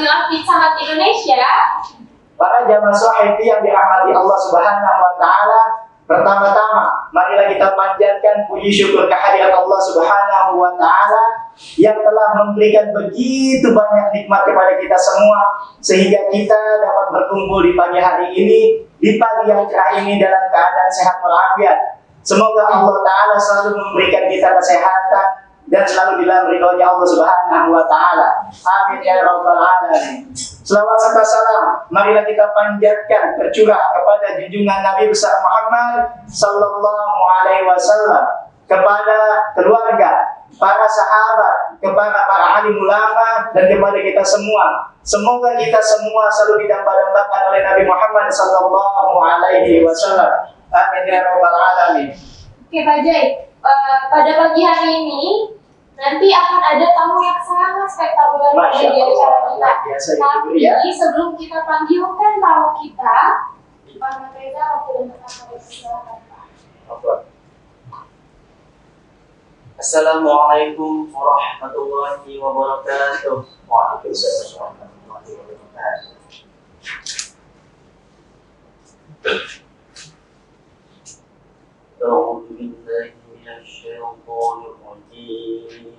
Bismillah Pizza Hut Indonesia. Para jamaah sahibi yang dirahmati Allah Subhanahu wa taala, pertama-tama marilah kita panjatkan puji syukur kehadirat Allah Subhanahu wa taala yang telah memberikan begitu banyak nikmat kepada kita semua sehingga kita dapat berkumpul di pagi hari ini, di pagi yang cerah ini dalam keadaan sehat walafiat. Semoga Allah taala selalu memberikan kita kesehatan dan selalu dalam ridhonya Allah Subhanahu wa taala. Amin ya rabbal alamin. Selawat serta salam marilah kita panjatkan tercurah kepada junjungan Nabi besar Muhammad sallallahu alaihi wasallam, kepada keluarga, para sahabat, kepada para alim ulama dan kepada kita semua. Semoga kita semua selalu didambakan oleh Nabi Muhammad sallallahu alaihi wasallam. Amin ya rabbal alamin. Oke Pak Jai, pada pagi hari ini nanti akan ada tamu yang sangat spektakuler di acara kita. Tapi sebelum kita panggilkan tamu kita, Pak Reza, waktu dan tempat silakan Pak. Assalamualaikum warahmatullahi wabarakatuh. Waalaikumsalam warahmatullahi wabarakatuh. A'udzu billahi minasyaitonir rajim.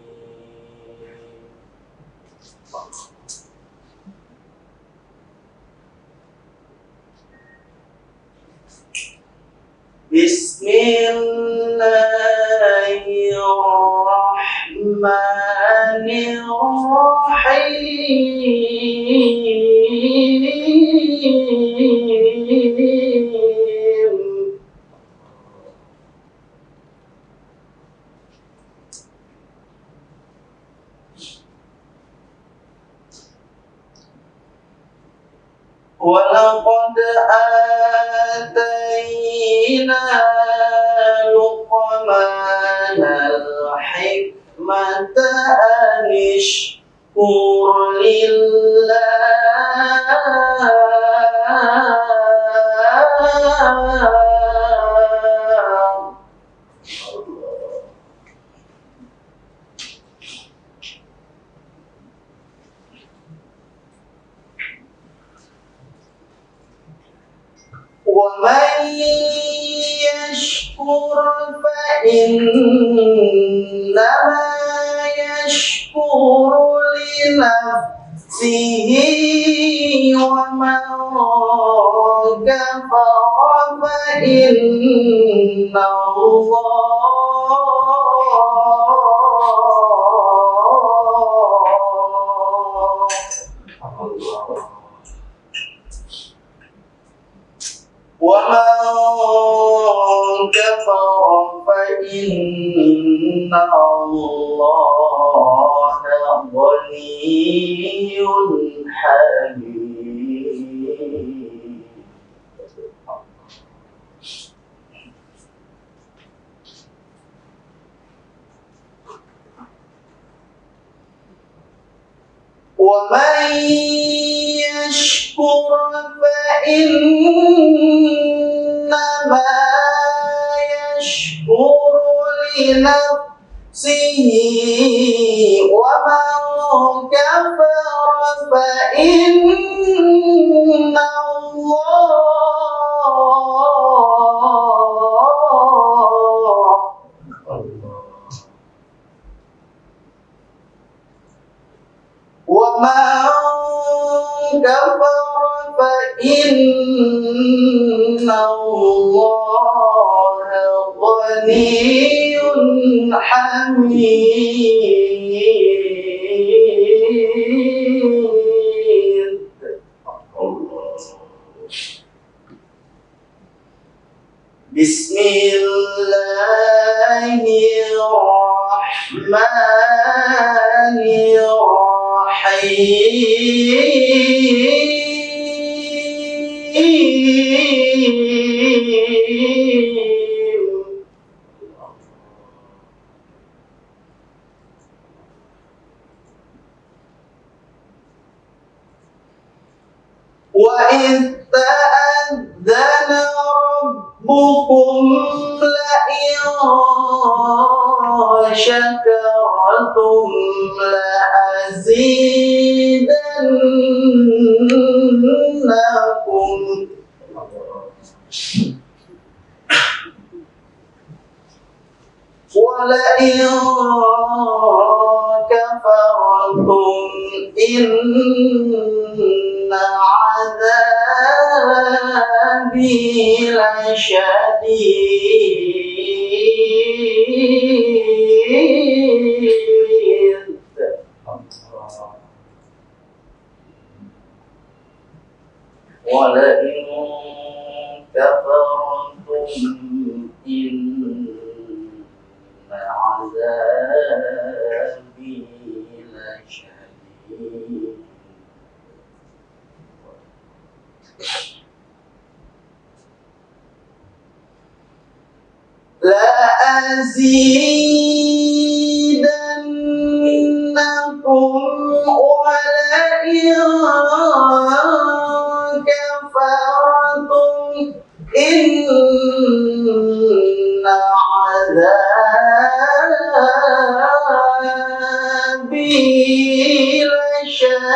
Bismillahirrahmanirrahim. Walaqad atayna Luqmanal hikmata an ishkur lillah. وَمَنْ يَشْكُرْ فَإِنَّمَا يَشْكُرُ لِنَفْسِهِ وَمَنْ كَفَرَ فَإِنَّ وَمَنْ كَفَرَ فَإِنَّ اللَّهَ غَنِيٌّ حَمِيدٌ. وَمَنْ يَشْكُرْ فَإِنَّمَا يَشْكُرُ لِنَفْسِهِ وَمَنْ كَفَرَ فَإِنَّ وَمَنْ كَفَرَ فَإِنَّ اللَّهَ غَنِيٌّ حَمِيدٌ. Bismillahirrahmanirrahim. وَإِذْ تَأَذَّنَ رَبُّكُمْ لَئِنْ شَكَرْتُمْ لَأَزِيدَنَّكُمْ ولئن كفرتم إن عذابي لشديد. ولئن كفرتم إن عذابي لشديد. لأزيدنكم ولئن كفرتم إن عذابي لشديد.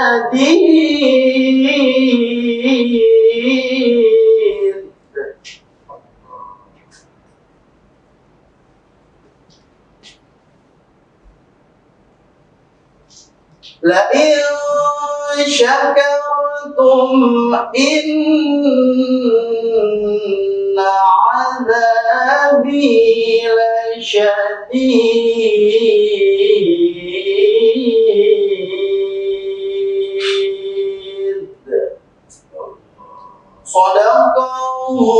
لئن شكرتم إن عذابي لشديد. صدق الله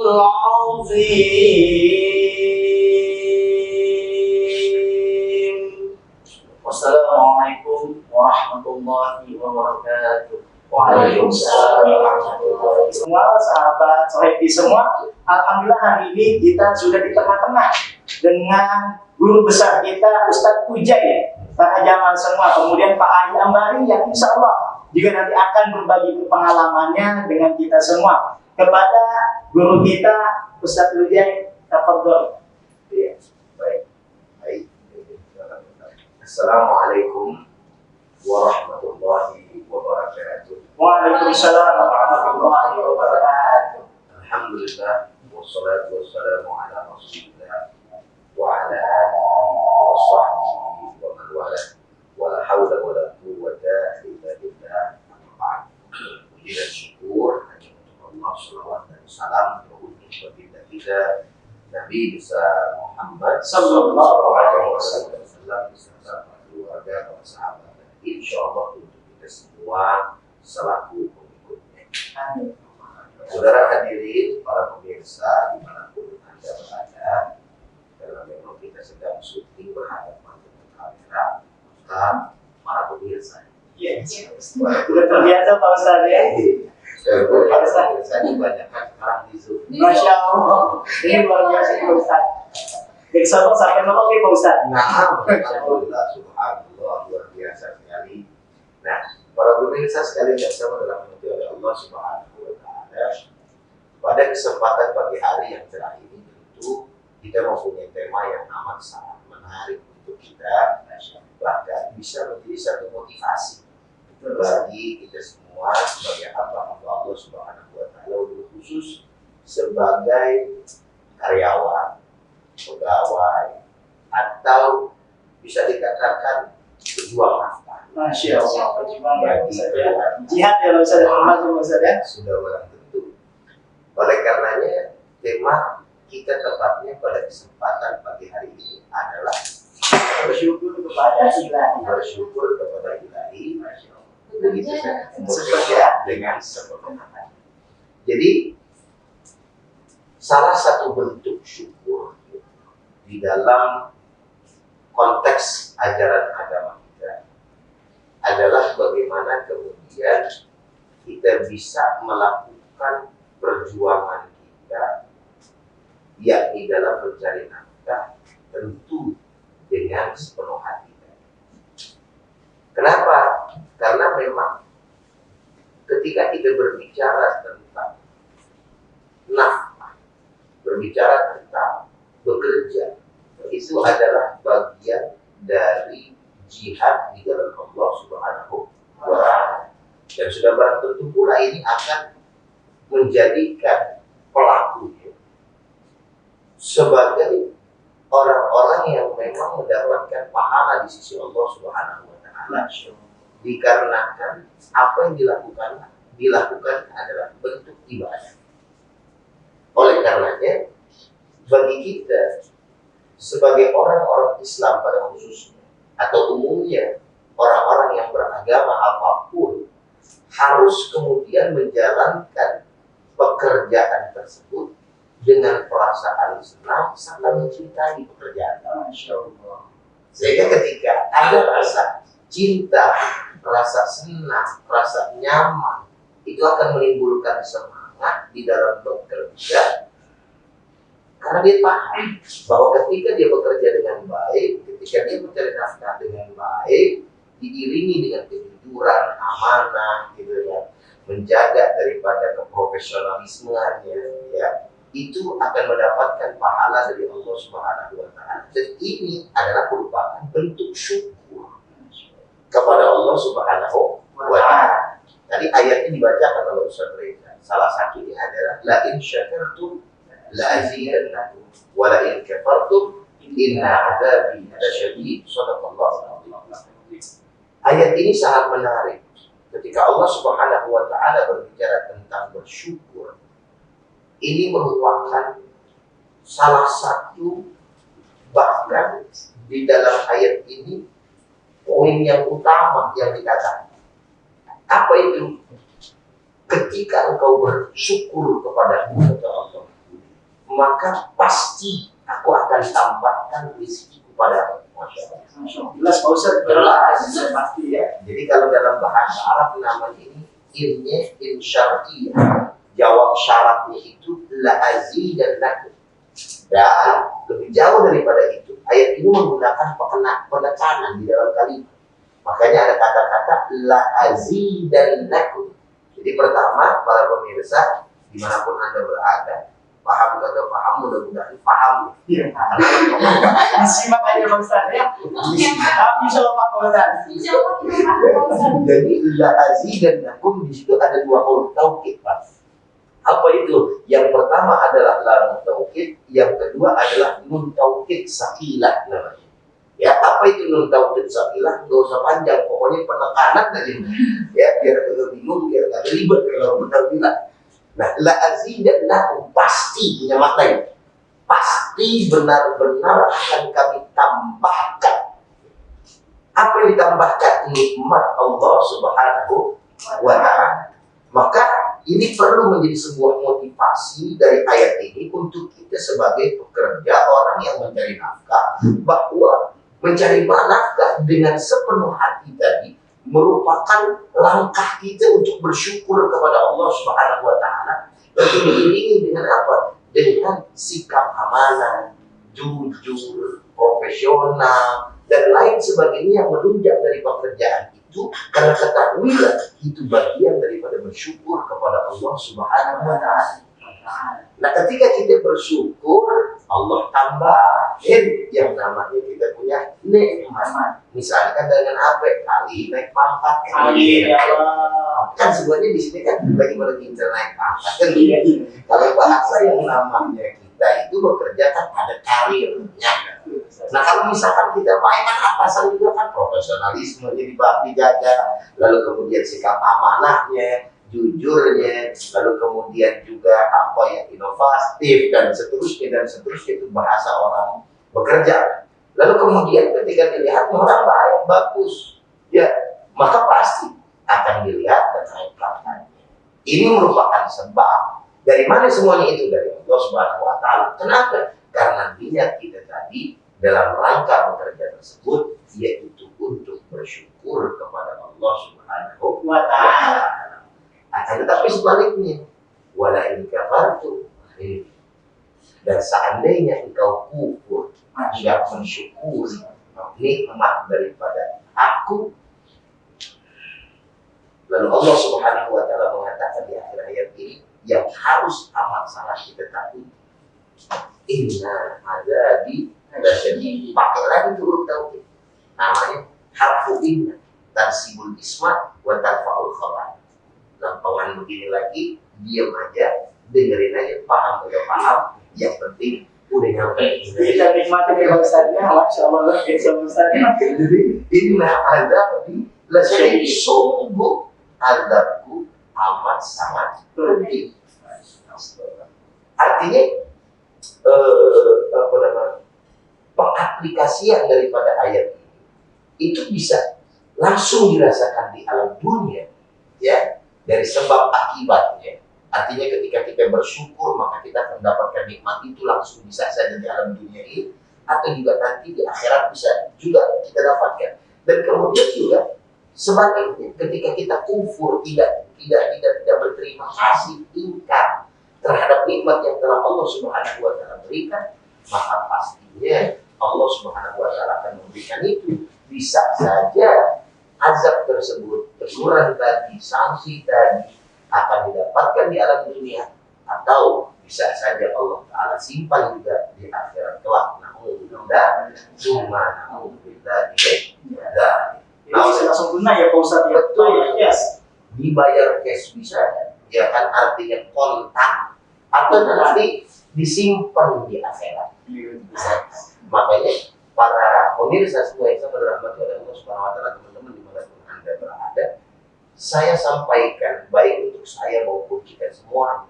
العظيم. Wassalamualaikum warahmatullahi wabarakatuh. Waalaikumsalam warahmatullahi wabarakatuh. Semua sahabat Sohebi semua, alhamdulillah hari ini kita sudah di tengah-tengah dengan guru besar kita Ustadz Ujai, para jamaah semua. Kemudian Pak Ali Ambari yang insya Allah juga nanti akan berbagi pengalamannya dengan kita semua. Kepada guru kita Ustadz Ujai, tafadhol. Iya, baik. Assalamualaikum warahmatullahi wabarakatuh. Waalaikumsalam warahmatullahi wabarakatuh. Alhamdulillah wassalatu wassalamu ala Rasulillah wa ala alihi wa sahbihi wa man wala wala haula wala quwwata illa billah. Puji dan syukur hanya untuk Allah, salawat dan salam teruntuk baginda kita Nabi besar Muhammad sallallahu alaihi wasallam beserta keluarga, para sahabat, dan insya Allah untuk kita semua selaku pengikutnya. Saudara hadirin, para pemirsa dimanapun Anda berada, karena memang kita sedang syuting berhadapan dengan kamera, maka para pemirsa. Iya, sudah terbiasa Pak Ustadz ya. Para pemirsa dibanyakan sekarang di Zoom. Masya Allah, ini luar biasa Pak Ustadz. Dari Sabang sampai Merauke Pak Ustadz. Nah, alhamdulillah, subhanallah, luar biasa sekali. Nah, para pemirsa sekalian yang sama dalam hati oleh Allah Subhanahu wa Ta'ala, pada kesempatan pagi hari yang cerah ini tentu kita mempunyai tema yang amat sangat menarik untuk kita, bahkan bisa menjadi satu motivasi bagi kita semua sebagai hamba Allah Subhanahu wa Ta'ala, khusus sebagai karyawan, pegawai, atau bisa dikatakan pejuang nafkah. Masya Allah, perjuangan Bagi jihad ya Ustaz, ya. Sudah barang tentu. Oleh karenanya tema kita tepatnya pada kesempatan pagi hari ini adalah Bersyukur kepada Ilahi. bersyukur kepada Ilahi. Begitu saja. Dengan sepenuhnya. Jadi salah satu bentuk syukur di dalam konteks ajaran agama kita adalah bagaimana kemudian kita bisa melakukan perjuangan kita, yakni dalam mencari nafkah, tentu dengan sepenuh hati. Kenapa? Karena memang ketika kita berbicara tentang nafkah, berbicara tentang bekerja, itu adalah bagian dari jihad jihad di jalan Allah Subhanahu wa Ta'ala. Dan sudah barang tentu pula ini akan menjadikan pelakunya sebagai orang-orang yang memang mendapatkan pahala di sisi Allah Subhanahu wa Ta'ala, dikarenakan apa yang dilakukan adalah bentuk ibadah. Oleh karenanya, bagi kita sebagai orang-orang Islam pada khususnya atau umumnya orang-orang yang beragama apapun harus kemudian menjalankan pekerjaan tersebut dengan perasaan senang serta mencintai pekerjaan. Sehingga ketika ada rasa cinta, rasa senang, rasa nyaman, itu akan menimbulkan semangat di dalam bekerja. Karena dia paham bahwa ketika dia bekerja dengan baik, ketika dia mencari nafkah dengan baik, diiringi dengan kejujuran, amanah, gitu ya, menjaga daripada keprofesionalismenya, ya, itu akan mendapatkan pahala dari Allah Subhanahu wa Ta'ala. Dan ini adalah merupakan bentuk syukur kepada Allah Subhanahu wa Ta'ala. Tadi ayatnya dibacakan oleh Ustaz Reza. Salah satunya adalah la in syakartum la azidannakum wa la in kafartum inna adzabi lasyadid. Shadaqallahu alazim. Ayat ini sangat menarik. Ketika Allah Subhanahu wa Ta'ala berbicara tentang bersyukur, ini merupakan salah satu, bahkan di dalam ayat ini poin yang utama yang dikatakan. Apa itu? Ketika engkau bersyukur kepada Allah, maka pasti aku akan tambahkan rezeki kepada Jelas Pak Ustaz, jelas pasti ya. Jadi kalau dalam bahasa Arab namanya ini innya in syartiyah. Jawab syaratnya itu la azidannakum. Dan lebih jauh daripada itu, ayat ini menggunakan penekanan di dalam kalimat. Makanya ada kata-kata la azidannakum. Jadi pertama, para pemirsa dimanapun Anda berada, paham kata paham, mudah-mudahan paham. Iya. Disimak aja Pak Ustaz ya. Tapi insyaallah Pak Ustaz. Jadi la azidannakum di situ ada dua huruf taukid, Pak. Apa itu? Yang pertama adalah lam taukid, yang kedua adalah nun taukid sakilah namanya. Ya, apa itu nun taukid sakilah? Enggak usah panjang, pokoknya penekanan aja. Ya, biar agak bingung, biar agak ribet kalau benar bilang. Nah, la azidannakum pasti punya makna ini. Pasti benar-benar akan kami tambahkan. Apa yang ditambahkan? Nikmat Allah Subhanahu wa Ta'ala. Maka ini perlu menjadi sebuah motivasi dari ayat ini untuk kita sebagai pekerja, orang yang mencari nafkah, bahwa mencari nafkah dengan sepenuh hati tadi merupakan langkah kita untuk bersyukur kepada Allah Subhanahu wa Ta'ala. Tentu diiringi dengan apa? Dengan sikap amanah, jujur, profesional, dan lain sebagainya yang menunjang dari pekerjaan itu. Karena ketahuilah itu bagian daripada bersyukur kepada Allah Subhanahu wa Ta'ala. Nah, ketika kita bersyukur, Allah tambahin yang namanya kita punya nikmat. Misalkan dengan apa? Kali naik pangkat kali. Kan sebenarnya di sini kan bagaimana kita naik pangkat kan? Kalau bahasa yang namanya kita itu bekerja kan ada karirnya. Nah, kalau misalkan kita mainan atasan juga kan profesionalisme jadi dijaga, lalu kemudian sikap amanahnya, jujurnya, lalu kemudian juga apa yang inovatif dan seterusnya itu bahasa orang bekerja. Lalu kemudian ketika dilihat orang baik, bagus, ya maka pasti akan dilihat dan naik pangkatnya. Ini merupakan sebab. Dari mana semuanya itu? Dari Allah Subhanahu wa Ta'ala. Kenapa? Karena niat kita tadi dalam rangka bekerja tersebut yaitu untuk bersyukur kepada Allah Subhanahu wa Ta'ala. Tetapi sebaliknya, wala in kafartum, dan seandainya engkau kufur, tidak mensyukuri nikmat daripada aku, lalu Allah Subhanahu wa Ta'ala mengatakan di akhir ayat ini yang harus amat sangat kita tahu, inna azabi lasyadid. Pakai lagi huruf tauhid namanya harfu inna tansibul isma wa tarfa'ul khabar. Lampangan begini lagi, diam aja, dengerin aja, paham atau paham, yang penting udah nyampe. Kita nikmati ya Ustaznya, Masya Allah, Ustaznya. Jadi inilah adab di lesson sungguh adabku amat sangat penting. Artinya apa namanya, pengaplikasian daripada ayat ini itu bisa langsung dirasakan di alam dunia, ya, dari sebab akibatnya. Artinya ketika kita bersyukur maka kita akan mendapatkan nikmat itu langsung bisa saja di alam dunia ini, atau juga nanti di akhirat bisa juga kita dapatkan. Dan kemudian juga sebaliknya, ketika kita kufur, tidak berterima kasih, ingkar terhadap nikmat yang telah Allah Subhanahu wa taala berikan, maka pastinya Allah Subhanahu wa taala akan memberikan itu. Bisa saja azab tersebut, teguran tadi, sanksi tadi akan didapatkan di alam dunia, atau bisa saja Allah taala simpan juga di akhirat kelak. Naudzubillah, summa naudzubillah. Nah, bisa langsung tunai ya Pak Ustadz ya. Betul, Yes. Dibayar cash bisa, ya kan, artinya kontak, atau nanti disimpan di akhirat. Makanya para pemirsa semua yang sama dirahmati oleh Allah Subhanahu wa taala, teman-teman dimanapun Anda berada, saya sampaikan baik untuk saya maupun kita semua,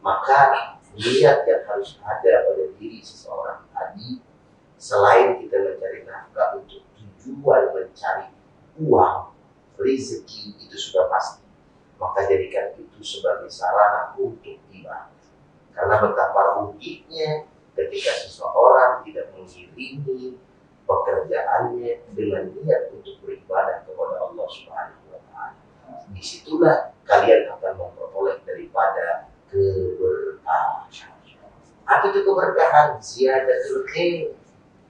maka niat yang harus ada pada diri seseorang tadi, selain kita mencari nafkah untuk tujuan mencari uang, rezeki, itu sudah pasti, maka jadikan itu sebagai sarana untuk ibadah. Karena betapa ruginya ketika seseorang tidak mengiringi pekerjaannya dengan niat untuk beribadah kepada Allah Subhanahu wa taala. Disitulah kalian akan memperoleh daripada keberkahan. Apa itu keberkahan? Ziyadatul khair.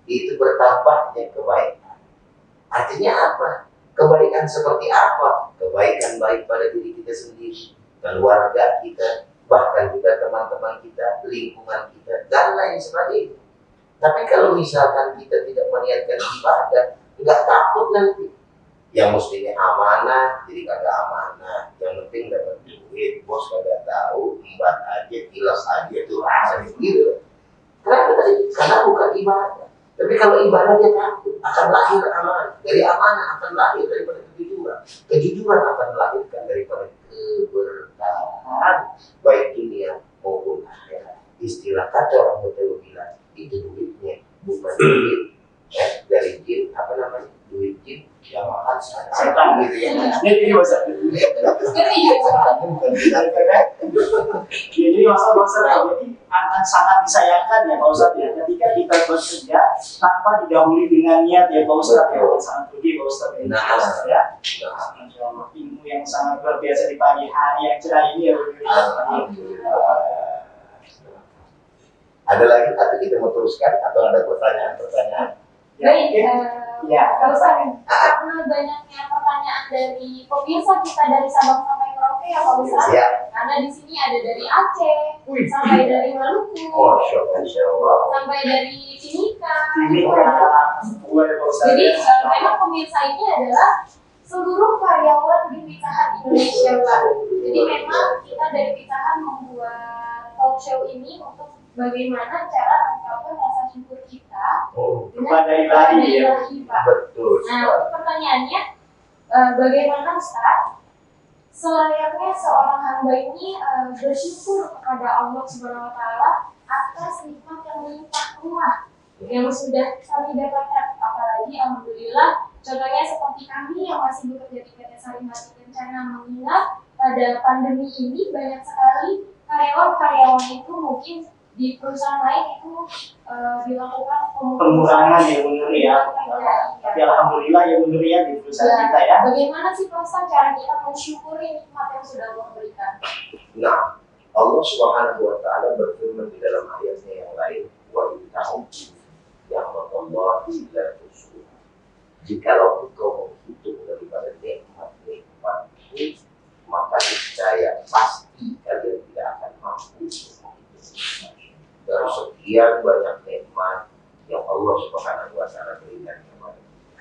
Itu bertambahnya kebaikan. Artinya apa? Kebaikan seperti apa? Kebaikan baik pada diri kita sendiri, keluarga kita, bahkan juga teman-teman kita, lingkungan kita, dan lain sebagainya. Tapi kalau misalkan kita tidak meniatkan ibadah, nggak takut nanti. Yang mestinya amanah, jadi kagak amanah. Yang penting dapat duit, bos kagak tahu, embat aja, kilas aja, tuh rasanya gitu. Kenapa tadi? Karena bukan ibadah. Tapi kalau ibadah dia takut, akan lahir amanah. Dari amanah akan lahir daripada kejujuran. Kejujuran akan melahirkan daripada keberkahan, baik dunia maupun akhirat. Istilah kata orang Betawi bilang, itu duitnya bukan duit dari jin, apa namanya, duit jin yang makan setan gitu ya. Jadi Ustaz. Jadi masalah jadi akan sangat disayangkan ya Pak Ustadz ya, ketika kita bekerja tanpa didahului dengan niat ya Pak Ustadz ya. Sangat rugi Pak Ustadz ya. Masya Allah, ilmu yang sangat luar biasa di pagi hari yang cerah ini ya. Ada lagi atau kita mau teruskan atau ada pertanyaan-pertanyaan? Baik, Ya, Pak Ustadz, karena banyaknya pertanyaan dari pemirsa kita dari Sabang sampai Merauke ya Pak Ustadz. Ya. Karena di sini ada dari Aceh, sampai dari Maluku, Masya Allah. sampai dari Timika. ini Pak Ustadz. Jadi memang pemirsa ini adalah seluruh karyawan di Pizza Hut Indonesia, Pak. Jadi memang kita dari Pizza Hut membuat talk show ini untuk bagaimana cara mengungkapkan rasa syukur kita kepada Ilahi ya. Pak. Betul. Nah, untuk pertanyaannya, bagaimana Ustaz selayaknya seorang hamba ini bersyukur kepada Allah Subhanahu wa taala atas nikmat yang melimpah ruah yang sudah kami dapatkan, apalagi alhamdulillah contohnya seperti kami yang masih bekerja di PT Sarimati Kencana, mengingat pada pandemi ini banyak sekali karyawan-karyawan itu mungkin di perusahaan lain itu dilakukan Pengurangan ya benar ya. Tapi alhamdulillah ya benar ya di perusahaan kita ya. Bagaimana sih Pak Ustaz cara kita mensyukuri nikmat yang sudah Allah berikan? Nah, Allah Subhanahu wa taala berfirman di dalam ayatnya yang lain, wa innahum ya'lamullaha illa tusuh. Jikalau engkau menghitung daripada nikmat-nikmat itu, maka niscaya pasti kalian tidak akan mampu untuk menghitung. Dari sekian banyak nikmat yang Allah Subhanahu wa taala berikan kepada kita.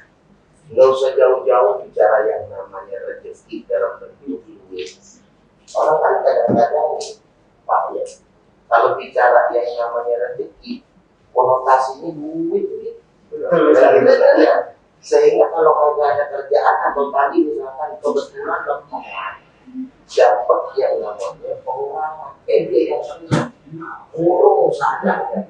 Nggak usah jauh-jauh bicara yang namanya rezeki dalam bentuk duit. Orang kan kadang-kadang nih, Pak ya, kalau bicara yang namanya rezeki, konotasinya duit gitu. Ya. Sehingga kalau kagak ada kerjaan atau tadi misalkan kebetulan dapat yang namanya pengurangan, dia yang sering ngurung sadar.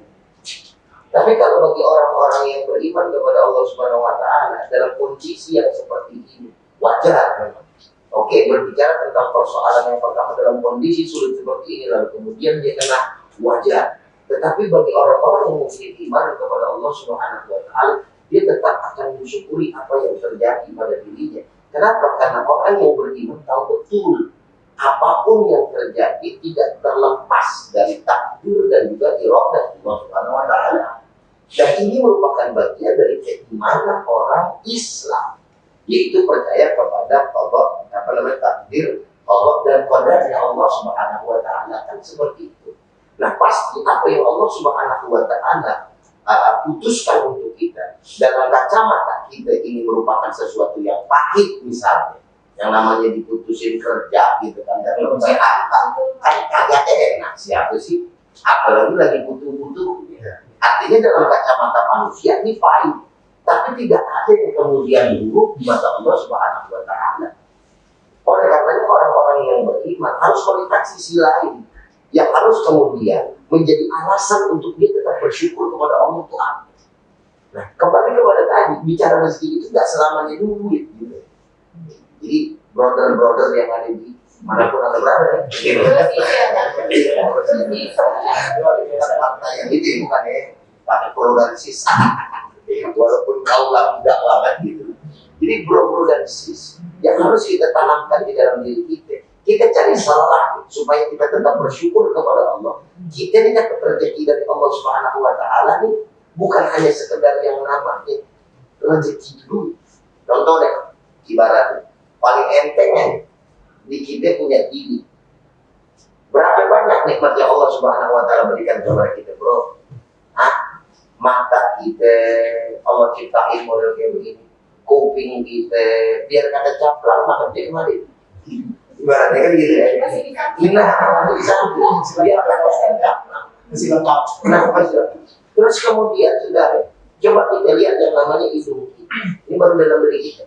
Tapi kalau bagi orang-orang yang beriman kepada Allah Subhanahu Wa Taala dalam kondisi yang seperti ini wajar memang. Oke, berbicara tentang persoalan yang pertama dalam kondisi sulit seperti ini lalu kemudian dia kena wajar. Tetapi bagi orang-orang yang memiliki iman kepada Allah Subhanahu Wa Taala, dia tetap akan mensyukuri apa yang terjadi pada dirinya. Kenapa? Karena orang yang beriman tahu betul apapun yang terjadi tidak terlepas dari takdir dan juga iradah Allah Subhanahu Wa Taala. Dan ini merupakan bagian dari keimanan orang Islam, yaitu percaya kepada Allah, takdir Allah dan qadarnya Allah Subhanahu Wa Taala, kan seperti itu. Nah, pasti apa yang Allah Subhanahu Wa Taala putuskan untuk kita dalam kacamata kita ini merupakan sesuatu yang pahit, misalnya yang namanya diputusin kerja gitu kan, dan PHK kan kagak enak, siapa sih, apalagi lagi butuh-butuh. Artinya dalam kacamata manusia ini pahit, tapi tidak ada yang kemudian buruk di mata Allah Subhanahu Wa Taala. Oleh karenanya orang-orang yang beriman harus melihat sisi lain yang harus kemudian menjadi alasan untuk dia tetap bersyukur kepada Allah itu apa. Nah, kembali kepada tadi, bicara rezeki itu tidak selamanya duit gitu. Jadi brother-brother yang ada di manapun anda berada, gitu. Yang itu bukan ya, pakai pro dan sis. Walaupun kau lah tidak lama gitu. Jadi bro dan sis yang harus kita tanamkan di dalam diri kita. Kita cari salah supaya kita tetap bersyukur kepada Allah. Kita ini dapat rezeki dari Allah Subhanahu Wa Taala nih, bukan hanya sekedar yang namanya rezeki duit. Contoh deh, ibarat paling enteng di kita punya TV. Berapa banyak nikmat yang Allah Subhanahu Wa Taala berikan kepada kita, bro? Mata kita Allah ciptain model kayak begini, kuping kita biar kata caplang maka dia kemarin. Ibaratnya kan gitu ya. Nah, biar kata caplang masih lengkap. Nah, terus kemudian sudah coba kita lihat yang namanya hidung. Ini baru dalam diri kita.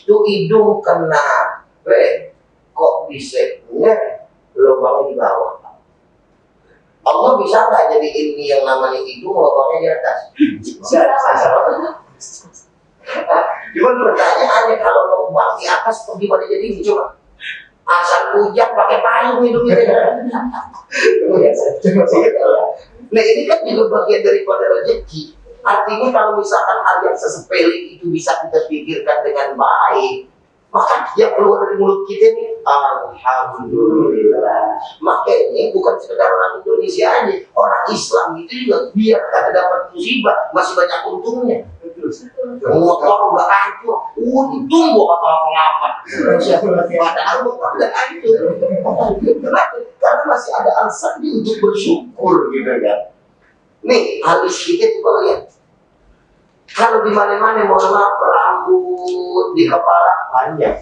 Tuh hidung kena, kok bisa enggak lubangnya di bawah? Allah bisa nggak jadi ini yang namanya hidung lubangnya di atas? Bisa. Cuman pertanyaannya kalau lubang di atas bagaimana jadi ini coba? Asal hujan pakai payung hidungnya. Nah ini kan juga bagian daripada rezeki. Artinya kalau misalkan hal yang sesepele itu bisa kita pikirkan dengan baik, maka yang keluar dari mulut kita ini alhamdulillah. Makanya bukan sekedar orang Indonesia aja, orang Islam itu juga biar kata dapat musibah masih banyak untungnya. Motor udah hancur, ditunggu apa-apa. Padahal motor udah hancur. Kenapa? Karena masih ada alasan untuk bersyukur gitu kan. Nih, habis kita coba lihat. Kalau di mana-mana mohon maaf rambut di kepala panjang,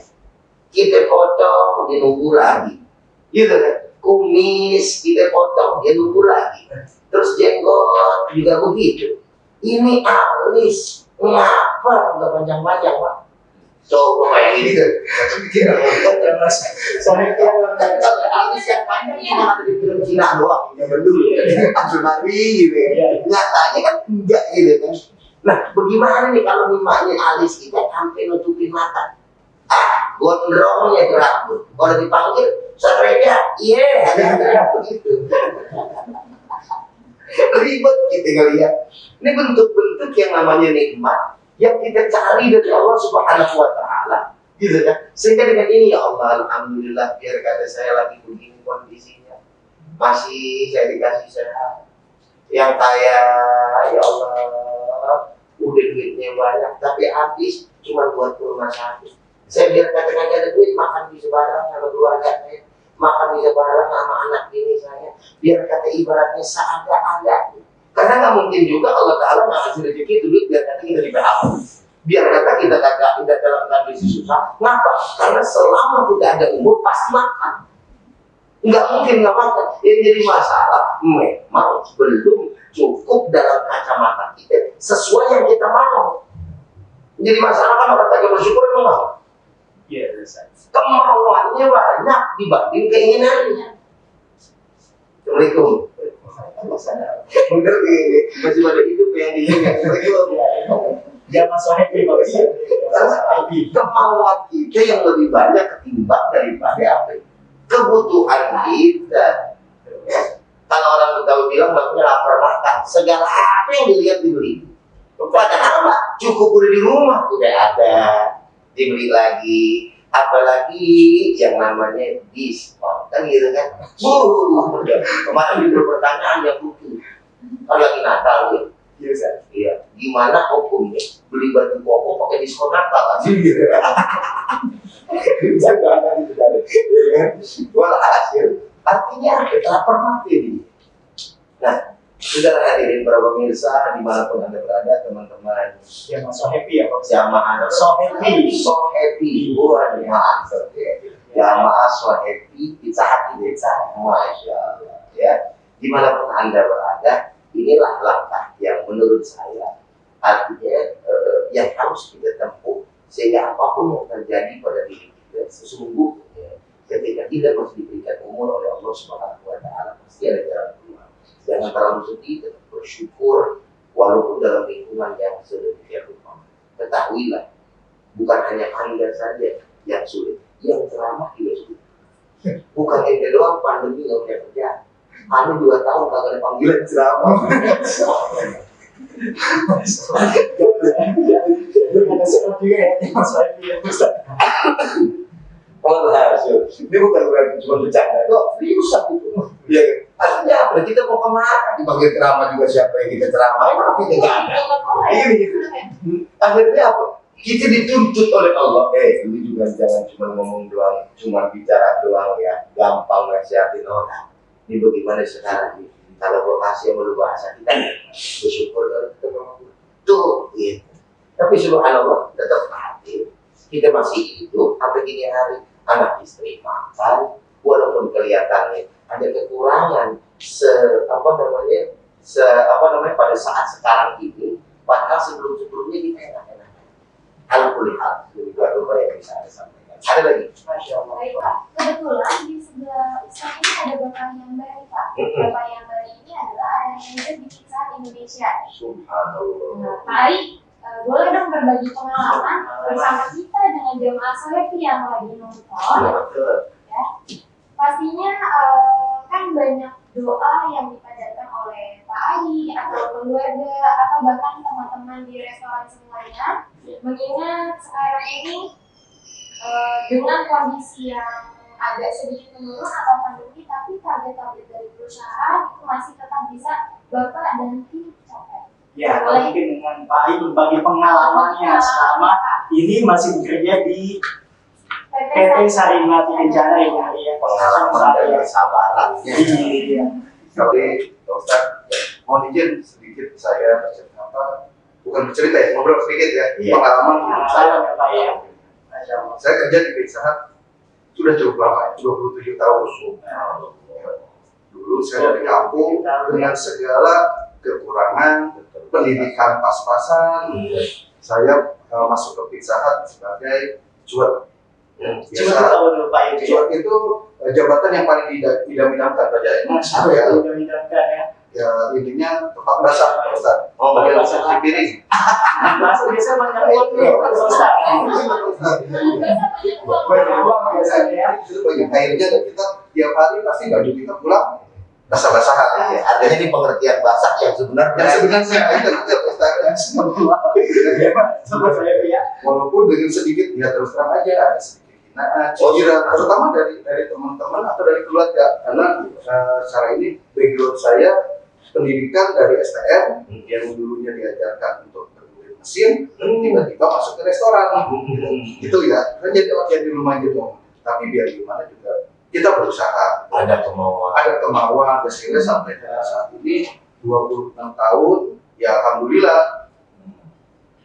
kita potong dia nunggu lagi, gitu kan? Kumis kita potong dia nunggu lagi, terus jenggot juga begitu. Ini alis ngapa nggak panjang-panjang pak? Coba kayak gini kan? Soalnya alis yang panjang cuma ada di film Cina doang, yang dulu Abdulari gitu. Nyatanya kan enggak gitu kan? Nah, bagaimana nih kalau misalnya alis kita sampai nutupin mata? Gondrongnya rambut. Kalau dipanggil, sepeda, begitu. Ribet kita ngeliat. Ini bentuk-bentuk yang namanya nikmat yang kita cari dari Allah Subhanahu Wa Taala, gitu kan? Sehingga dengan ini ya Allah, alhamdulillah biar kata saya lagi begini kondisinya, masih saya dikasih sehat. Yang kaya, ya Allah. Udah duitnya banyak, tapi habis cuma buat rumah sakit. Saya biar katakan ada duit, makan bisa bareng sama keluarga saya, makan bisa bareng sama anak bini saya. Biar kata ibaratnya seada-ada. Karena nggak mungkin juga Allah Taala nggak kasih rezeki itu duit biar kata kita di PHK. Biar kata kita tidak dalam kondisi susah, ngapa? Karena selama kita ada umur pasti makan. Nggak mungkin nggak makan. Yang jadi masalah memang belum cukup dalam kacamata kita sesuai yang kita mau. Jadi masalah kan orang kagak bersyukur memang. Iya, Kemauannya banyak dibanding keinginannya. Assalamualaikum. Bener ini masih pada hidup yang diingat. Jangan sohib Kemauan kita yang lebih banyak ketimbang daripada apa? Kebutuhan kita. Kalau orang Betawi bilang namanya lapar mata, segala apa yang dilihat dibeli. Padahal cukup udah di rumah, udah ada, dibeli lagi. Apalagi yang namanya diskon, kan gitu kan? Kemarin juga pertanyaan yang butuh. Kalau lagi Natal ya, iya. Gimana hukumnya beli baju koko pakai diskon Natal? Jangan itu dari. Walhasil, artinya kita pernah ini. Nah, sudah hadirin para pemirsa dimanapun anda berada, teman-teman. Jangan so happy ya Pak. Jamaah So happy. so happy. Waduh, mantap ya. Jamaah so happy, kita hati desa. Masya Allah. Ya, dimanapun anda berada, inilah langkah yang menurut saya artinya yang harus kita tempuh sehingga apapun yang terjadi pada diri kita sesungguhnya ketika kita masih diberikan umur oleh Allah Subhanahu Wa Taala pasti ada jalan keluar. Jangan terlalu sedih, tetap bersyukur walaupun dalam lingkungan yang sedemikian rupa. Ketahuilah, bukan hanya Anda saja yang sulit, yang ceramah juga sulit. Bukan ente doang pandemi nggak punya kerjaan. Anda 2 tahun kagak ada panggilan ceramah. Ada sebab juga ya, jangan so happy ya Ustaz. Ini bukan berarti cuma bercanda, kok seriusan itu. Iya, artinya apa? Kita mau kemana? Dipanggil ceramah juga siapa yang kita ceramah? Emang kita nggak ada. Gitu. Akhirnya apa? Kita dituntut oleh Allah. Lu juga jangan cuma ngomong doang, cuma bicara doang ya, gampang nasihatin orang. Ini bagaimana sekarang nih? Kalau gua kasih yang bahasa kita, bersyukur kalau kita ngomong tuh, gitu. Tapi subhanallah tetap hadir. Kita masih hidup sampai gini hari. Anak istri makan, walaupun kelihatannya ada kekurangan pada saat sekarang ini, padahal sebelumnya kita enak-enak. Alhamdulillah, lebih berdoa yang bisa saya sampaikan. Ada lagi? Masya Allah. Baik Pak, kebetulan di sebelah Ustaz ini ada bapak yang baik Pak. Bapak yang baik ini adalah ayah manajer di Pizza Hut Indonesia. Subhanallah. Nah, Pak Ari, boleh dong berbagi pengalaman bersama kita dengan jemaah Solevi yang lagi nonton. Ya, pastinya kan banyak doa yang dipanjatkan oleh Pak Ari atau keluarga atau bahkan teman-teman di restoran semuanya. Mengingat sekarang ini dengan kondisi yang agak sedikit menurun atau pandemi, tapi target-target dari perusahaan itu masih tetap bisa Bapak dan tim capai. Ya, mungkin dengan Pak Ai berbagi pengalamannya selama ini masih bekerja di PT Sarinati Kencana ya. Pengalaman dan kesabarannya. Iya. Tapi Ustaz, mohon izin sedikit saya bukan bercerita ya, ngobrol sedikit ya. Iya. Pengalaman hidup saya. Pak ya. Masya Allah. Saya kerja di Pizza Hut sudah cukup lama, 27 tahun. Dulu saya dari kampung dengan segala kekurangan, pendidikan pas-pasan, saya masuk ke Pizza Hut sebagai cuat. Cuma tahu dulu Pak Ai. Cuat itu jabatan yang paling idam-idamkan saja. Masya Allah, mudah-mudahan ya. Ya intinya tempat basah Ustaz. Bagian basah di piring. Bahasa biasa banyak uang nih, Ustaz. Banyak uang biasanya. Itu bagian airnya dan kita tiap hari pasti baju kita pulang basah-basahan. Artinya ini pengertian basah yang sebenarnya. Yang sebenarnya itu Ustaz. Sama saya ya. Walaupun dengan sedikit ya terus terang aja ada sedikit hinaan, cibiran, terutama dari teman-teman atau dari keluarga. Karena secara ini background saya pendidikan dari STM yang dulunya diajarkan untuk berkulit mesin, tiba-tiba masuk ke restoran, gitu ya. Kan jadi rumah gitu. Tapi biar gimana juga kita berusaha, Ada kemauan. sehingga sampai saat ini 26 tahun, ya alhamdulillah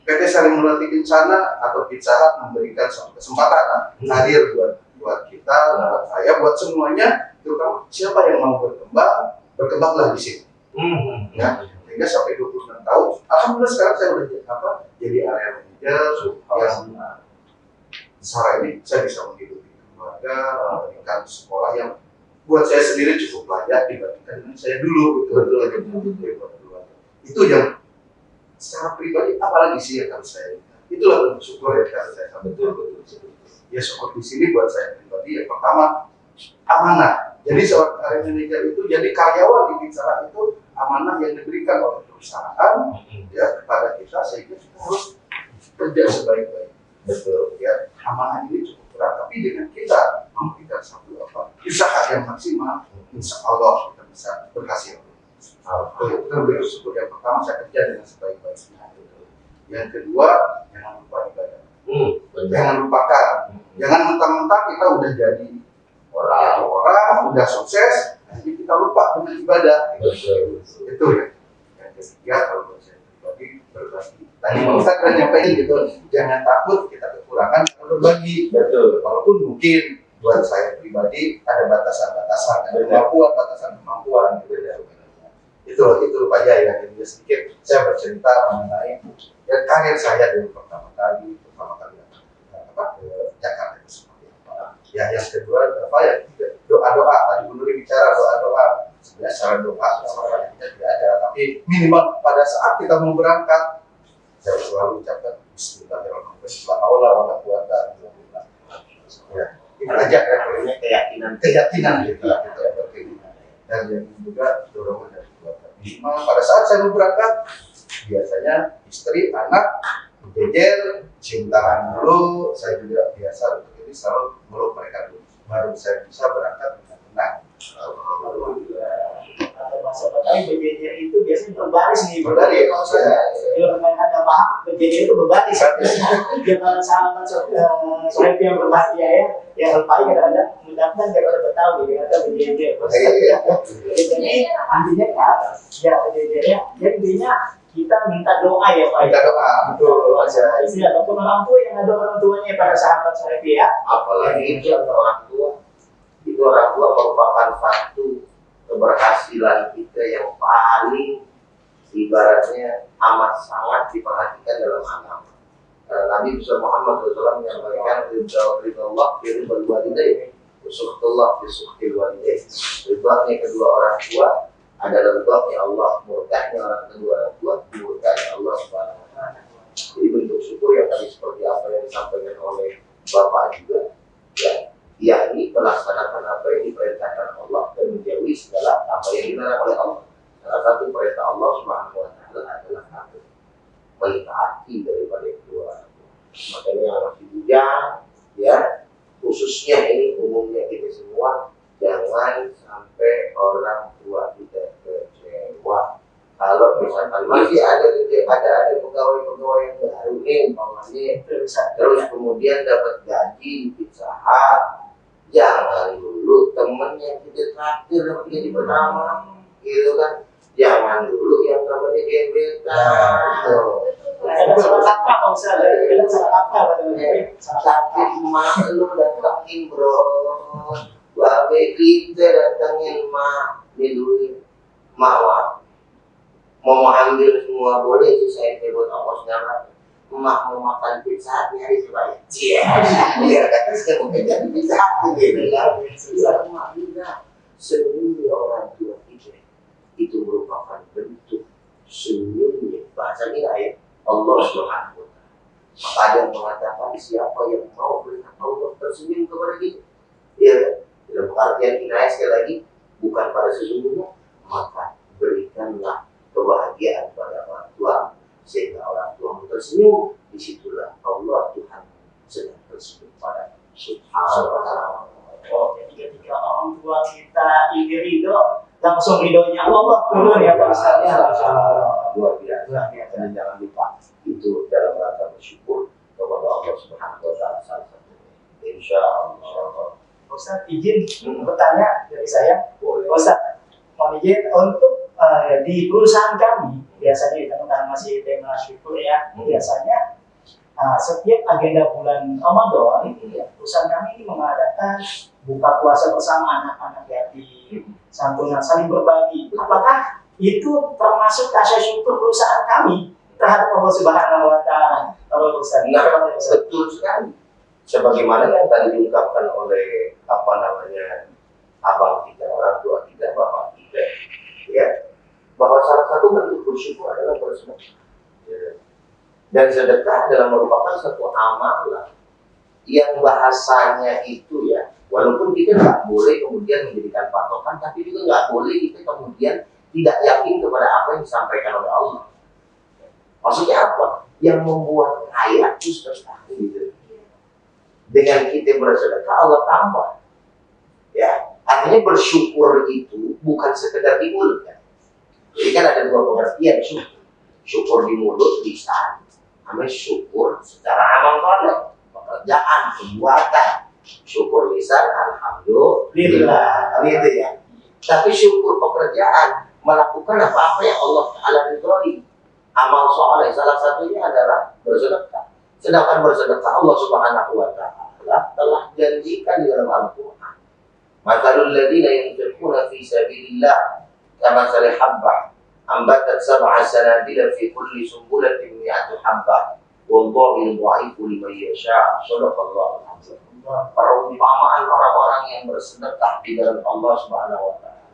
PT Saling Melati Kencana atau Pizza Hut memberikan satu kesempatan hadir buat kita, buat saya, buat semuanya, terutama siapa yang mau berkembang, berkembanglah di sini. Ya, sehingga sampai 26 tahun, alhamdulillah sekarang saya udah jadi area manager yang secara ini saya bisa menghidupi keluarga, memberikan sekolah yang buat saya sendiri cukup layak dibandingkan dengan saya dulu. Itu yang secara pribadi, apalagi sih yang harus saya ingat. Itulah bentuk syukur yang harus saya sampaikan. Ya syukur di sini buat saya pribadi yang pertama amanah. Jadi seorang area manager itu jadi karyawan di Pizza Hut itu amanah yang diberikan oleh perusahaan ya kepada kita, sehingga kita harus kerja sebaik-baiknya. Betul ya, amanah ini cukup berat, tapi dengan kita memberikan satu usaha yang maksimal, insya Allah kita bisa berhasil. Itu bentuk syukur yang pertama, saya kerja dengan sebaik-baiknya. Yang kedua, jangan lupa ibadah. Jangan lupakan, jangan mentang-mentang kita udah jadi orang udah sukses, jadi kita lupa dengan ibadah. Itu ya. Yang ketiga, kalau buat saya pribadi, berbagi. Tadi Pak Ustadz kan nyampaikan gitu, jangan takut kita kekurangan kalau berbagi. Walaupun mungkin buat saya pribadi ada batasan-batasan, ada batasan kemampuan gitu ya. Itu Pak Jaya yang sedikit saya bercerita mengenai ya, karir saya dari pertama kali ke Jakarta itu seperti apa. Ya yang kedua doa-doa, tadi Bu Nuri bicara doa-doa. Sebenarnya cara doa kita tidak ada, tapi minimal pada saat kita mau berangkat saya selalu ucapkan Bismillahirrahmanirrahim, la haula wala quwata illa billah. Ya, itu aja ya, keyakinan kita. Dan yang juga dorongan dari keluarga. Minimal pada saat saya mau berangkat, biasanya istri, anak, berjejer, cium tangan dulu. Saya juga biasa untuk ini selalu meluk mereka dulu. Baru saya bisa berangkat dengan tenang. Bahasa Betawi berjejer itu biasanya berbaris nih. Berbaris. Kalau saya ada paham, berjejer itu berbaris. Jangan sahabat sohib yang berbahagia ya. Yang paling kadang-kadang mudahkan daripada Betawi, kata berjejer. Jadi intinya ya berjejernya. Jadi intinya kita minta doa ya Pak. Minta doa. Betul. Istri ataupun orang tua yang ada orang tuanya para sahabat sohib ya. Apalagi orang tua. Itu orang tua merupakan satu keberhasilan kita yang paling ibaratnya amat sangat diperhatikan dalam agama. Nabi Muhammad SAW menyampaikan ridha Allah fi ridhal walidain, sukhullah fi sukhil walidain. Ridhanya kedua orang tua adalah ridhanya Allah, murkanya orang kedua orang tua, murkanya Allah Subhanahu wa taala. Jadi bentuk syukur yang tadi seperti apa yang disampaikan oleh Bapak juga, ya, yakni melaksanakan apa yang diperintahkan Allah dan menjauhi segala apa yang dilarang oleh Allah. Salah satu perintah Allah Subhanahu wa taala adalah mentaati daripada kedua orang tua. Makanya yang masih bujang, ya, khususnya ini umumnya kita semua, jangan sampai orang tua kita kecewa. Kalau misalkan masih ada pegawai-pegawai yang baru nih, umpamanya terus kemudian dapat gaji di Pizza Hut, jangan dulu temen yang kita traktir dapat gaji pertama, gitu kan? Jangan dulu yang namanya gebetan. Salah kata Pak Ustaz, salah kata Tapi mak lu datangin bro, babe kita datangin mak, ini duit mawar. Mau ambil semua boleh sih, saya buat ongkos jalan. Emak mau makan pizza nyari sebanyak. Iya, kata saya mau kerja di Pizza Hut gitu ya. Emak juga senyumnya orang tua kita itu merupakan bentuk senyumnya. Bahasanya ayat Allah Subhanahu wa taala. Maka ada yang mengatakan siapa yang mau melihat Allah tersenyum kepada kita, ya, dalam pengertian kinayah sekali lagi, bukan pada sesungguhnya, maka berikanlah kebahagiaan pada orang tua sehingga orang tua tersenyum. Disitulah Allah Tuhan sedang tersenyum pada Subhanahu. Oh, jadi ketika orang tua kita ingin ridho, langsung ridhonya Allah turun ya Pak Ustaz ya. Luar biasa. Dan jangan lupa itu dalam rangka bersyukur kepada Allah Subhanahu wa taala salah satunya. Insyaallah. Ustaz izin bertanya dari saya. Boleh. Ustaz, mohon izin untuk di perusahaan kami biasanya teman-teman masih tema syukur ya, biasanya setiap agenda bulan Ramadan ya, perusahaan kami ini mengadakan buka puasa bersama anak-anak yatim, santunan saling berbagi. Apakah itu termasuk rasa syukur perusahaan kami terhadap Allah Subhanahu wa taala? Kalau Ustaz, betul sekali. Sebagaimana yang tadi diungkapkan oleh abang kita, orang tua kita, bapak kita, ya, bahwa salah satu bentuk bersyukur adalah bersedekah. Ya. Dan sedekah adalah merupakan satu amalan yang bahasanya itu ya, walaupun kita nggak boleh kemudian menjadikan patokan, tapi juga nggak boleh kita kemudian tidak yakin kepada apa yang disampaikan oleh Allah. Maksudnya apa? Yang membuat kaya itu sedekah gitu. Dengan kita bersedekah Allah tambah. Ya, artinya bersyukur itu bukan sekedar di mulut kan. Jadi kan ada dua pengertian syukur. Syukur di mulut, lisan. Namanya syukur secara amal soleh, pekerjaan, perbuatan. Syukur lisan, alhamdulillah, gitu ya. Tapi syukur pekerjaan, melakukan apa-apa yang Allah Ta'ala ridhoi. Amal soleh salah satunya adalah bersedekah. Sedangkan bersedekah Allah Subhanahu wa Ta'ala telah janjikan di dalam Al-Quran. Mathalul ladzina yunfiquna fi sabilillah kamathali habbah ambatat sab'a sanabila fi kulli sumbulatin mi'atu habbah wallahu yudha'ifu liman yasha'. Shadaqallahu al-'azim. Perumpamaan orang-orang yang bersedekah di dalam Allah Subhanahu wa Ta'ala,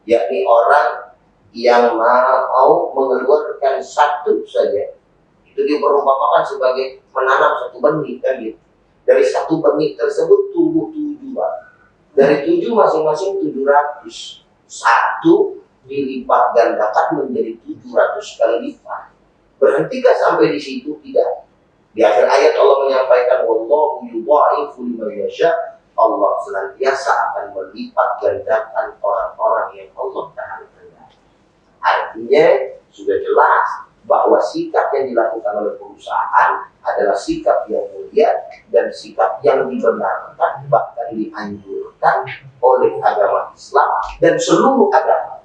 yakni orang yang mau mengeluarkan satu saja, itu diperumpamakan sebagai menanam satu benih kan gitu. Dari satu benih tersebut tumbuh 7 Pak. Dari 7 masing-masing 700. Satu dilipat gandakan menjadi 700 kali lipat. Berhentikah sampai di situ? Tidak. Di akhir ayat Allah menyampaikan wallahu yudha'ifu liman yasha'. Allah senantiasa akan melipat gandakan orang-orang yang Allah Ta'ala. Artinya sudah jelas bahwa sikap yang dilakukan oleh perusahaan adalah sikap yang mulia dan sikap yang dibenarkan bahkan dianjurkan oleh agama Islam dan seluruh agama.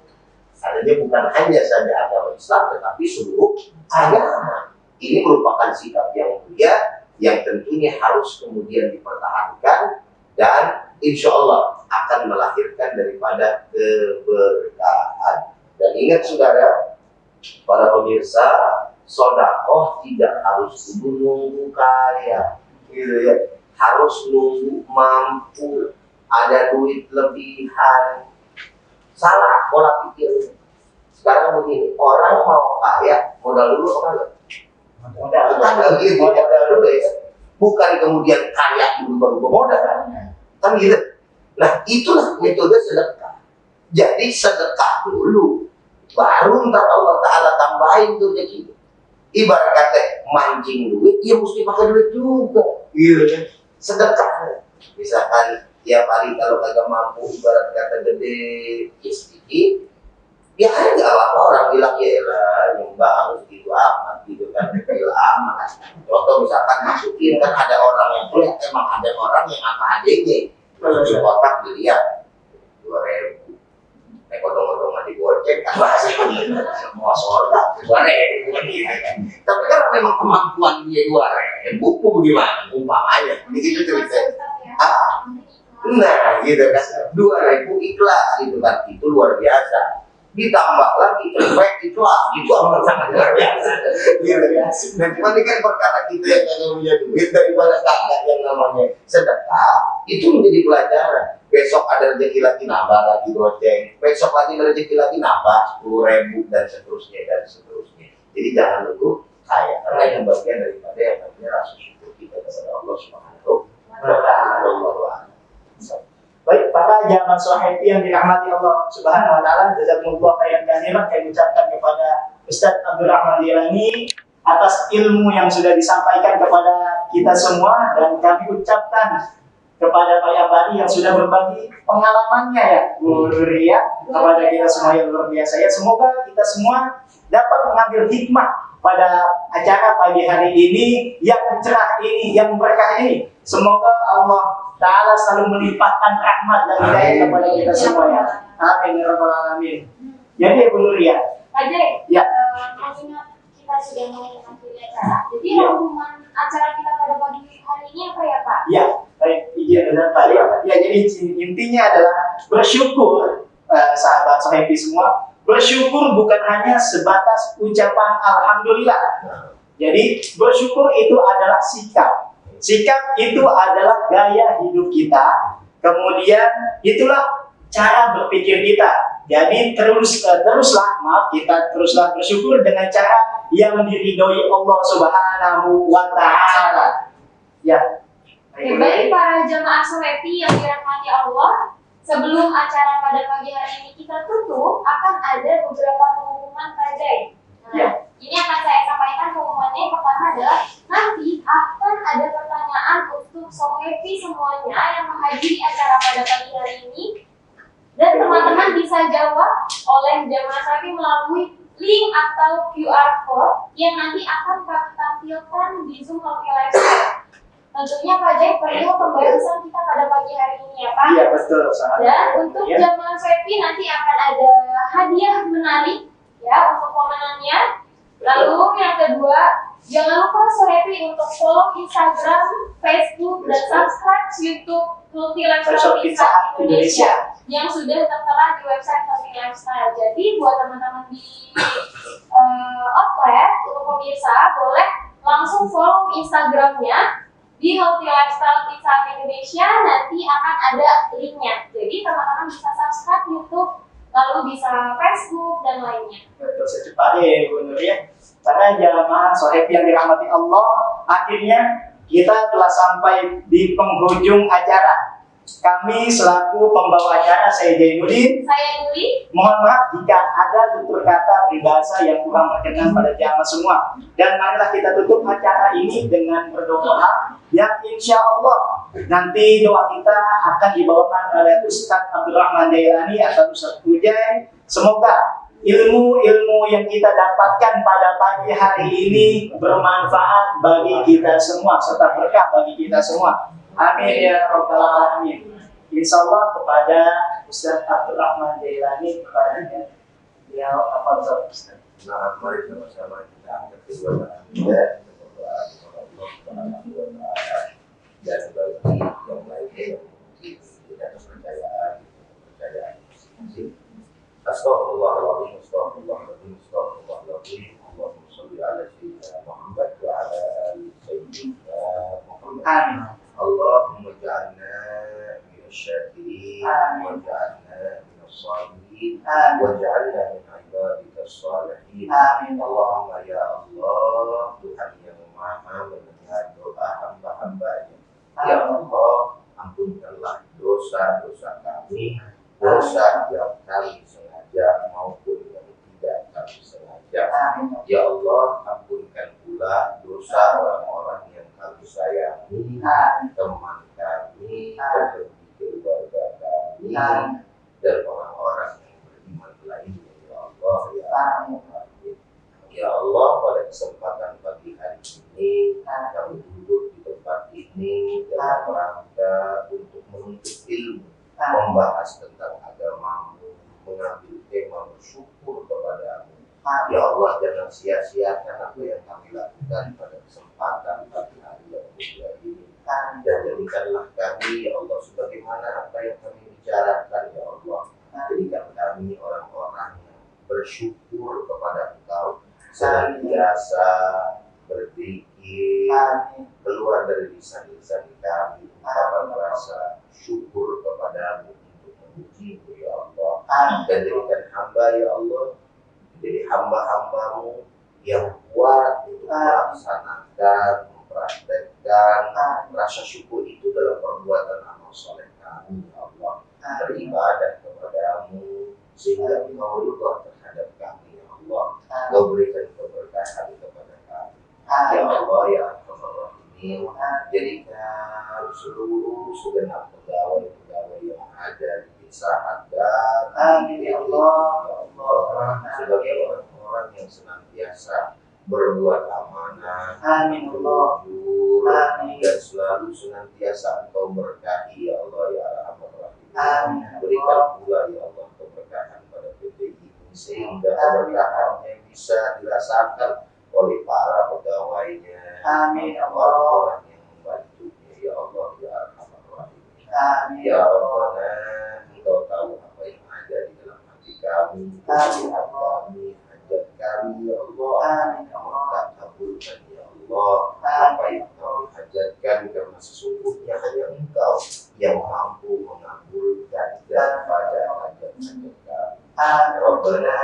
Artinya bukan hanya saja agama Islam tetapi seluruh agama. Ini merupakan sikap yang mulia yang tentunya harus kemudian dipertahankan dan insya Allah akan melahirkan daripada keberkahan. Dan ingat saudara, para pemirsa, sedekah tidak harus nunggu kaya, gitu ya. Harus nunggu mampu, ada duit lebihan. Salah pola pikir. Sekarang begini, orang mau kaya, modal dulu apa enggak? Modal gitu, modal dulu ya. Bukan kemudian kaya dulu baru modal. Kan gitu. Nah, itulah metode sedekah. Jadi sedekah dulu, baru ntar Allah Ta'ala tambahin tuh rezeki. Ibarat kata mancing duit, ya mesti pakai duit juga, gitu kan? Sedekah. Misalkan tiap hari kalau kagak mampu, ibarat kata gede, ya sedikit, ya kan nggak apa-apa orang bilang ya elah nyumbang segitu amat, gitu kan? Kecil amat. Contoh misalkan masukin kan ada orang yang punya, emang ada orang yang apa adanya, masukin kotak dilihat 2.000. Odong-odongan digocek kan masih mau sorga 2.000. Tapi kan memang kemampuan dia 2.000, buku gimana umpamanya begitu cerita. Nah gitu kan 2.000 ikhlas gitu kan, itu luar biasa. Ditambah lagi cepet ikhlas, itu amat sangat luar biasa gitu kan. Dan cuman kan perkara kita yang nggak punya duit daripada kakak yang namanya sedekah itu menjadi pelajaran. Besok ada rezeki lagi nambah lagi goceng, besok lagi ada rezeki lagi nambah 10.000 dan seterusnya dan seterusnya. Jadi jangan nunggu kaya, karena yang bagian daripada yang namanya rasa syukur kita kepada Allah Subhanahu wa Ta'ala. Baik, para jamaah Sohabi yang dirahmati Allah Subhanahu wa Ta'ala, jazakumullah khairan katsiran. Saya ucapkan kepada Ustaz Abdul Rahman Dilani atas ilmu yang sudah disampaikan kepada kita semua, dan kami ucapkan kepada Pak Yabari yang sudah berbagi pengalamannya ya, Bu Ria, kepada kita semua yang luar biasa ya. Semoga kita semua dapat mengambil hikmah pada acara pagi hari ini yang cerah ini, yang berkah ini. Semoga Allah Ta'ala selalu melimpahkan rahmat dan hidayah kepada kita semua ya. Amin ya rabbal alamin. Jadi Bu Nuria, Pak Jai, ya, mengingat kita sudah mau mengakhiri acara, jadi Ya. rangkuman acara kita pada pagi hari ini apa ya Pak? ya, baik, izin dan Pak. Ya, jadi intinya adalah bersyukur, sahabat Sohebi semua. Bersyukur bukan hanya sebatas ucapan alhamdulillah. Jadi bersyukur itu adalah sikap. Sikap itu adalah gaya hidup kita. Kemudian itulah cara berpikir kita. Jadi teruslah bersyukur dengan cara yang diridhoi Allah Subhanahu wa taala. Ya. Baik para jamaah Sohebi yang dirahmati Allah, sebelum acara pada pagi hari ini kita tutup, akan ada beberapa pengumuman Pak Jai. Nah, ini akan saya sampaikan pengumumannya. Yang pertama adalah nanti akan ada pertanyaan untuk Sohebi semuanya yang menghadiri acara pada pagi hari ini. Dan teman-teman bisa jawab oleh jamaah Sohebi melalui link atau QR code yang nanti akan kami tampilkan di Zoom Healthy Lifestyle. Tentunya Pak Jai perihal pembahasan kita pada pagi hari ini ya Pak. Iya betul, sangat. Dan untuk jamaah Sohebi nanti akan ada hadiah menarik ya untuk pemenangnya. Lalu yang kedua, jangan lupa Sohebi untuk follow Instagram, Facebook, dan subscribe YouTube Healthy Lifestyle Pizza Indonesia yang sudah tertera di website Healthy Lifestyle. Jadi buat teman-teman di outlet untuk pemirsa boleh langsung follow Instagramnya di Healthy Lifestyle Pizza Indonesia, nanti akan ada linknya. Jadi teman-teman bisa subscribe YouTube, lalu bisa Facebook dan lainnya. Betul, secepatnya ya Bu Nur ya. Karena jamaah Sohebi yang dirahmati Allah, akhirnya kita telah sampai di penghujung acara. Kami selaku pembawa acara, saya Jainuddin. Saya Nuri. Mohon maaf jika ada tutur kata peribahasa yang kurang berkenan pada jamaah semua. Dan marilah kita tutup acara ini dengan berdoa yang insya Allah nanti doa kita akan dibawakan oleh Ustadz Abdurrahman Dailani atau Ustadz Ujai. Semoga ilmu-ilmu yang kita dapatkan pada pagi hari ini bermanfaat bagi kita semua serta berkah bagi kita semua. Amin ya rabbal alamin. Insya Allah kepada Ustadz Abdurrahman Dailani kepadanya. Ya apa Ustadz? Nah, mari sama-sama kita angkat kedua tangan kita berdoa kepada Allah Subhanahu wa taala dan bagi yang lainnya yang mungkin tidak kepercayaan masing-masing. Astaghfirullahaladzim, astaghfirullahaladzim, astaghfirullahaladzim. Allahumma sholli ala sayyidina Muhammad wa ala ali sayyidina Muhammad. Amin. Allahumma ja'alna minasy-syakirin waj'alna minas-sabirin waj'alna min ibadikas shalihin. Amin. Allahumma ya Allah, Tuhan yang Maha mendengar doa hamba-hamba-Nya. Ya Allah, ampunkanlah dosa-dosa kami, dosa yang kami sengaja maupun yang tidak kami sengaja. Ya Allah, ampunkan pula dosa orang-orang yang kami sayangi, teman kami, pekerja keluarga kami, dan orang-orang yang beriman lainnya. Ya Allah, ya Allah. Ya Allah, pada kesempatan pagi hari ini kami duduk di tempat ini dalam rangka untuk menuntut ilmu, membahas tentang agamamu, mengambil tema bersyukur kepadamu. Ya Allah, jangan sia-siakan apa yang kami lakukan pada kesempatan pagi hari yang mulia ini. Dan jadikanlah kami, ya Allah, sebagaimana apa yang kami bicarakan, ya Allah. Jadikan kami orang-orang yang bersyukur kepada Engkau, senantiasa berzikir, keluar dari lisan-lisan kami, ungkapan rasa syukur kepadamu untuk memujimu, ya Allah. Dan jadikan hamba, ya Allah, jadi hamba-hambamu yang kuat untuk melaksanakan, mempraktekkan rasa syukur itu dalam perbuatan amal soleh kami, ya Allah. Beribadah kepadamu sehingga Engkau ridha terhadap kami, ya Allah. Engkau berikan keberkahan kepada kami, ya Allah, ya Arhamar Rahimin. Jadikan seluruh segenap pegawai-pegawai yang ada di Pizza Hut Amin ya Allah. sebagai orang-orang yang senantiasa berbuat amanah, Amin Allah. jujur, Amin. dan selalu senantiasa Engkau berkahi, ya Allah, ya Arhamar Rahimin. Amin. Berikan pula, ya Allah, keberkahan pada PTI sehingga keberkahannya bisa dirasakan oleh para pegawainya. Amin ya Allah. Orang-orang yang membantunya, ya Allah, ya Arhamar Rahimin. Amin Ya Rabbana, Engkau tahu apa yang ada di dalam hati kami, hajat kami, ya Allah. Amin ya Allah. Maka kabulkan ya Allah apa yang kami hajatkan, karena sesungguhnya hanya Engkau yang mampu mengabulkan daripada hajat-hajat kami. Rabbana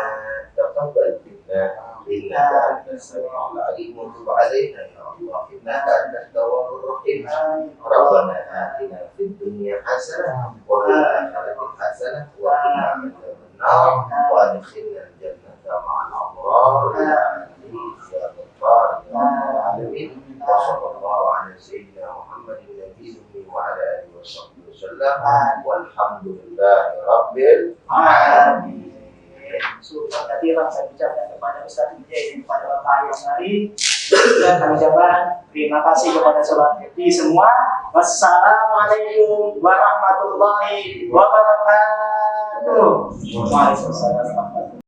taqabbal minna innaka antas samiul alim wa tub alaina ya Allah innaka antat tawwabur rahim. Rabbana atina fid dunya hasanah wa fil akhirati hasanah wa qina adzaban nar wa adkhilna al-jannata ma'al abrar ya aziz ya ghaffar ya rabbal alamin. Wa sallallahu ala sayyidina Muhammadin nabiyyi wa ala alihi wa sahbihi wasallam walhamdulillahi rabbil alamin. Syukur kehadiran saya ucapkan kepada Ustaz Mujahid pada Bapak yang hari dan kami ucapkan terima kasih kepada sobat FD semua. Wassalamualaikum warahmatullahi wabarakatuh. Waalaikumsalam.